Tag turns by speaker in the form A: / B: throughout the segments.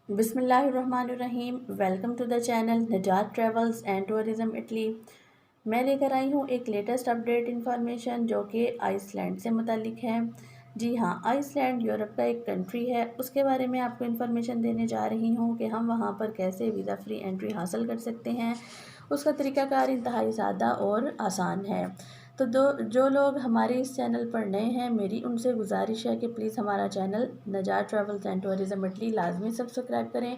A: बिस्मिल्लाहिर्रहमानिर्रहीम। Welcome to the channel Najat travels and tourism Italy. मैं लेकर आई हूँ एक लेटेस्ट अपडेट इन्फॉर्मेशन जो कि आइसलैंड से मुतालिक है। जी हाँ, आइसलैंड यूरोप का एक कंट्री है। उसके बारे में आपको इन्फॉर्मेशन देने जा रही हूँ कि हम वहाँ पर कैसे वीज़ा फ्री एंट्री हासिल कर सकते हैं। उसका तरीक़ाकार इंतहाई सादा और आसान है। तो जो लोग हमारे इस चैनल पर नए हैं, मेरी उनसे गुजारिश है कि प्लीज़ हमारा channel Najat travels and tourism Italy लाजमी सब्सक्राइब करें।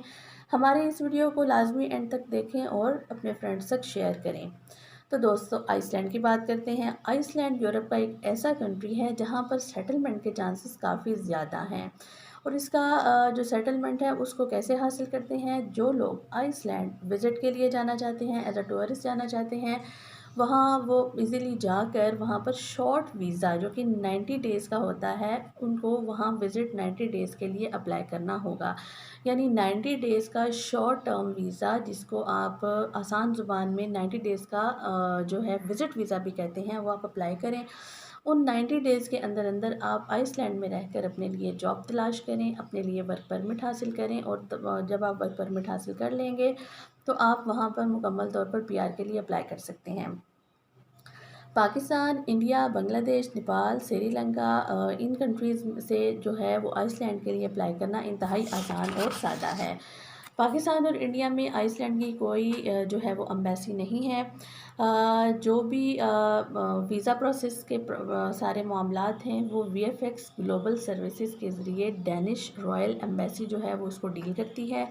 A: हमारे इस वीडियो को लाजमी एंड तक देखें और अपने फ्रेंड्स तक शेयर करें। तो दोस्तों, आइसलैंड की बात करते हैं। आइसलैंड यूरोप का एक ऐसा कंट्री है जहाँ पर सेटलमेंट के चांसेस काफ़ी ज़्यादा हैं। और इसका जो सेटलमेंट है उसको कैसे हासिल करते हैं, जो लोग आइसलैंड विज़िट के लिए जाना चाहते हैं, एज अ टूरिस्ट जाना चाहते हैं, वहाँ वो इजीली जाकर वहाँ पर शॉर्ट वीज़ा जो कि 90 डेज़ का होता है, उनको वहाँ विज़िट 90 डेज़ के लिए अप्लाई करना होगा। यानी 90 डेज़ का शॉर्ट टर्म वीज़ा, जिसको आप आसान ज़ुबान में 90 डेज़ का जो है विज़िट वीज़ा भी कहते हैं, वो आप अप्लाई करें। उन 90 डेज़ के अंदर अंदर आप आइसलैंड में रहकर अपने लिए जॉब तलाश करें, अपने लिए वर्क परमिट हासिल करें और जब आप वर्क परमिट हासिल कर लेंगे तो आप वहाँ पर मुकम्मल तौर पर पीआर के लिए अप्लाई कर सकते हैं। पाकिस्तान, इंडिया, बांग्लादेश, नेपाल, श्रीलंका, इन कंट्रीज़ से जो है वो आइसलैंड के लिए अप्लाई करना इंतहाई आसान और सादा है। पाकिस्तान और इंडिया में आइसलैंड की कोई जो है वो एम्बेसी नहीं है। जो भी वीज़ा प्रोसेस के सारे मामलात हैं वो वीएफएक्स ग्लोबल सर्विसेज के ज़रिए डेनिश रॉयल एम्बेसी जो है वो उसको डील करती है।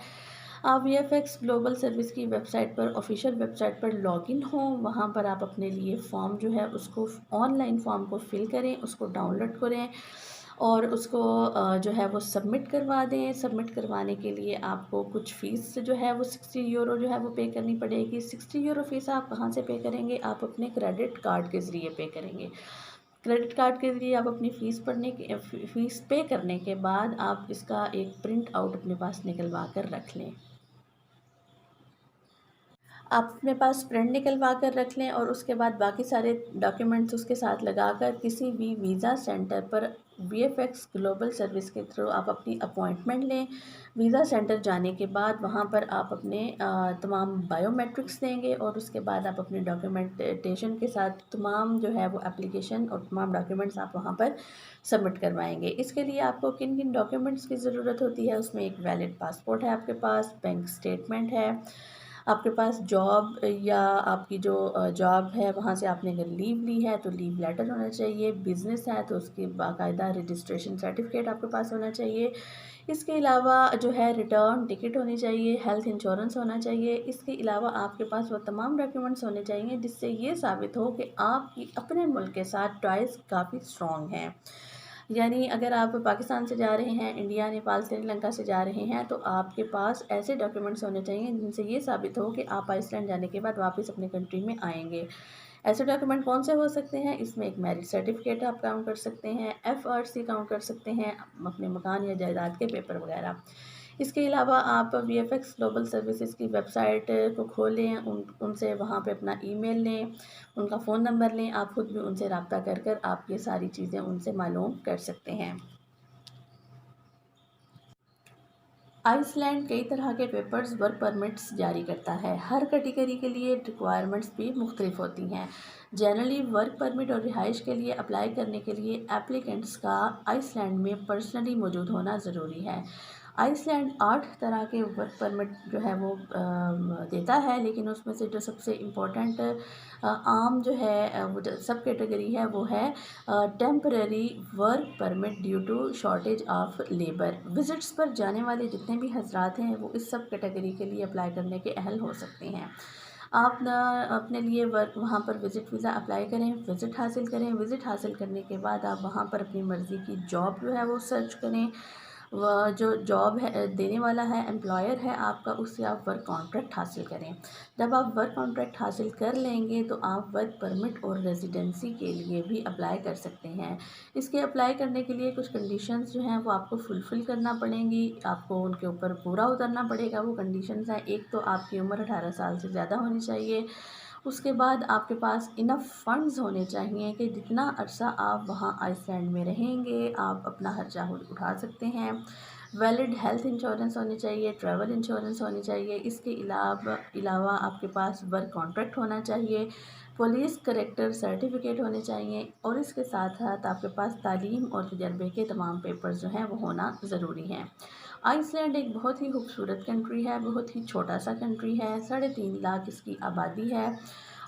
A: आप वीएफएक्स ग्लोबल सर्विस की वेबसाइट पर, ऑफिशियल वेबसाइट पर लॉगिन हों, वहाँ पर आप अपने लिए फ़ॉर्म जो है उसको ऑनलाइन फ़ॉर्म को फिल करें, उसको डाउनलोड करें और उसको जो है वो सबमिट करवा दें। सबमिट करवाने के लिए आपको कुछ फ़ीस जो है वो 60 यूरो जो है वो पे करनी पड़ेगी। 60 यूरो फ़ीस आप कहाँ से पे करेंगे? आप अपने क्रेडिट कार्ड के ज़रिए पे करेंगे। क्रेडिट कार्ड के ज़रिए आप अपनी फ़ीस पे करने के बाद आप इसका एक प्रिंट आउट अपने पास निकलवा कर रख लें। आप अपने पास प्रिंट निकलवा कर रख लें और उसके बाद बाकी सारे डॉक्यूमेंट्स उसके साथ लगाकर किसी भी वीज़ा सेंटर पर वीएफएक्स ग्लोबल सर्विस के थ्रू आप अपनी अपॉइंटमेंट लें। वीज़ा सेंटर जाने के बाद वहाँ पर आप अपने तमाम बायोमेट्रिक्स देंगे और उसके बाद आप अपने डॉक्यूमेंटेशन के साथ तमाम जो है वो एप्लीकेशन और तमाम डॉक्यूमेंट्स आप वहाँ पर सबमिट करवाएंगे। इसके लिए आपको किन किन डॉक्यूमेंट्स की ज़रूरत होती है, उसमें एक वैलिड पासपोर्ट है आपके पास, बैंक स्टेटमेंट है, आपके पास जॉब या आपकी जो जॉब है वहाँ से आपने अगर लीव ली है तो लीव लेटर होना चाहिए, बिज़नेस है तो उसकी बाकायदा रजिस्ट्रेशन सर्टिफिकेट आपके पास होना चाहिए। इसके अलावा जो है रिटर्न टिकट होनी चाहिए, हेल्थ इंश्योरेंस होना चाहिए। इसके अलावा आपके पास वो तमाम डॉक्यूमेंट्स होने चाहिए जिससे ये साबित हो कि आपकी अपने मुल्क के साथ टॉयज़ काफ़ी स्ट्रॉन्ग हैं। यानी अगर आप पाकिस्तान से जा रहे हैं, इंडिया, नेपाल, श्रीलंका से जा रहे हैं, तो आपके पास ऐसे डॉक्यूमेंट्स होने चाहिए जिनसे ये साबित हो कि आप आइसलैंड जाने के बाद वापस अपने कंट्री में आएँगे। ऐसे डॉक्यूमेंट कौन से हो सकते हैं? इसमें एक मैरिज सर्टिफिकेट आप काउंट कर सकते हैं, एफआरसी काउंट कर सकते हैं, अपने मकान या जायदाद के पेपर वगैरह। इसके अलावा आप वीएफएक्स ग्लोबल सर्विसेज की वेबसाइट को खोलें, उनसे वहाँ पे अपना ईमेल लें, उनका फ़ोन नंबर लें, आप खुद भी उनसे रब्ता कर कर आप ये सारी चीज़ें उनसे मालूम कर सकते हैं। आइसलैंड कई तरह के पेपर्स वर्क परमिट्स जारी करता है। हर कैटेगरी के लिए रिक्वायरमेंट्स भी मुख्तलिफ होती हैं। जनरली वर्क परमिट और रिहाइश के लिए अप्लाई करने के लिए एप्लीकेंट्स का आइसलैंड में पर्सनली मौजूद होना ज़रूरी है। आइसलैंड 8 तरह के वर्क परमिट जो है वो देता है, लेकिन उसमें से जो सबसे इम्पोर्टेंट आम जो है वो जो सब कैटेगरी है वो है temporary work permit due to shortage of labour. Visits पर जाने वाले जितने भी हजरात हैं वो इस सब कैटेगरी के लिए अप्लाई करने के अहल हो सकते हैं। आप ना अपने लिए वर्क वहाँ पर विज़िट वीज़ा अप्लाई करें, विज़िट हासिल करें। विज़िट हासिल करने के बाद आप वहाँ पर अपनी मर्ज़ी की जॉब जो है वो सर्च करें। वह जो जॉब है देने वाला है, एम्प्लॉयर है आपका, उससे आप वर्क कॉन्ट्रैक्ट हासिल करें। जब आप वर्क कॉन्ट्रैक्ट हासिल कर लेंगे तो आप वर्क परमिट और रेजिडेंसी के लिए भी अप्लाई कर सकते हैं। इसके अप्लाई करने के लिए कुछ कंडीशंस जो हैं वो आपको फुलफ़िल करना पड़ेंगी, आपको उनके ऊपर पूरा उतरना पड़ेगा। वो कंडीशंस हैं, एक तो आपकी उम्र 18 साल से ज़्यादा होनी चाहिए। उसके बाद आपके पास इनफ फंड्स होने चाहिए कि जितना अरसा आप वहाँ आइसलैंड में रहेंगे आप अपना खर्चा उठा सकते हैं। वैलिड हेल्थ इंश्योरेंस होनी चाहिए, ट्रैवल इंश्योरेंस होनी चाहिए। इसके अलावा आपके पास वर्क कॉन्ट्रैक्ट होना चाहिए, पुलिस करेक्टर सर्टिफिकेट होने चाहिए और इसके साथ साथ आपके पास तालीम और तजर्बे के तमाम पेपर्स जो हैं वो होना ज़रूरी हैं। आइसलैंड एक बहुत ही खूबसूरत कंट्री है, बहुत ही छोटा सा कंट्री है, 3.5 लाख इसकी आबादी है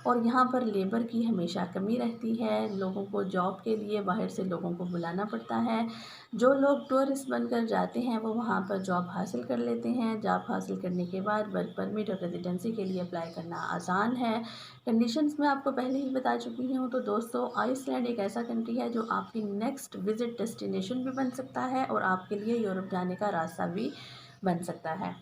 A: और यहाँ पर लेबर की हमेशा कमी रहती है। लोगों को जॉब के लिए बाहर से लोगों को बुलाना पड़ता है। जो लोग टूरिस्ट बनकर जाते हैं वो वहाँ पर जॉब हासिल कर लेते हैं। जॉब हासिल करने के बाद वर्क परमिट और रेजिडेंसी के लिए अप्लाई करना आसान है। कंडीशंस मैं आपको पहले ही बता चुकी हूँ। तो दोस्तों, आइसलैंड एक ऐसा कंट्री है जो आपकी नेक्स्ट विज़िट डेस्टिनेशन भी बन सकता है और आपके लिए यूरोप जाने का रास्ता भी बन सकता है।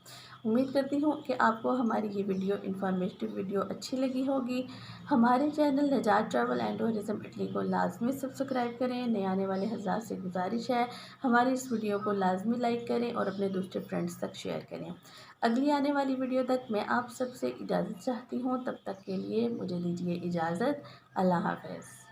A: उम्मीद करती हूँ कि आपको हमारी ये वीडियो इन्फॉर्मेटिव वीडियो अच्छी लगी होगी। हमारे channel Najat travel and tourism Italy को लाजमी सब्सक्राइब करें। नए आने वाले हज़रात से गुजारिश है हमारी इस वीडियो को लाजमी लाइक करें और अपने दूसरे फ्रेंड्स तक शेयर करें। अगली आने वाली वीडियो तक मैं आप सबसे इजाज़त चाहती हूँ। तब तक के लिए मुझे दीजिए इजाज़त। अल्लाह हाफ़िज़।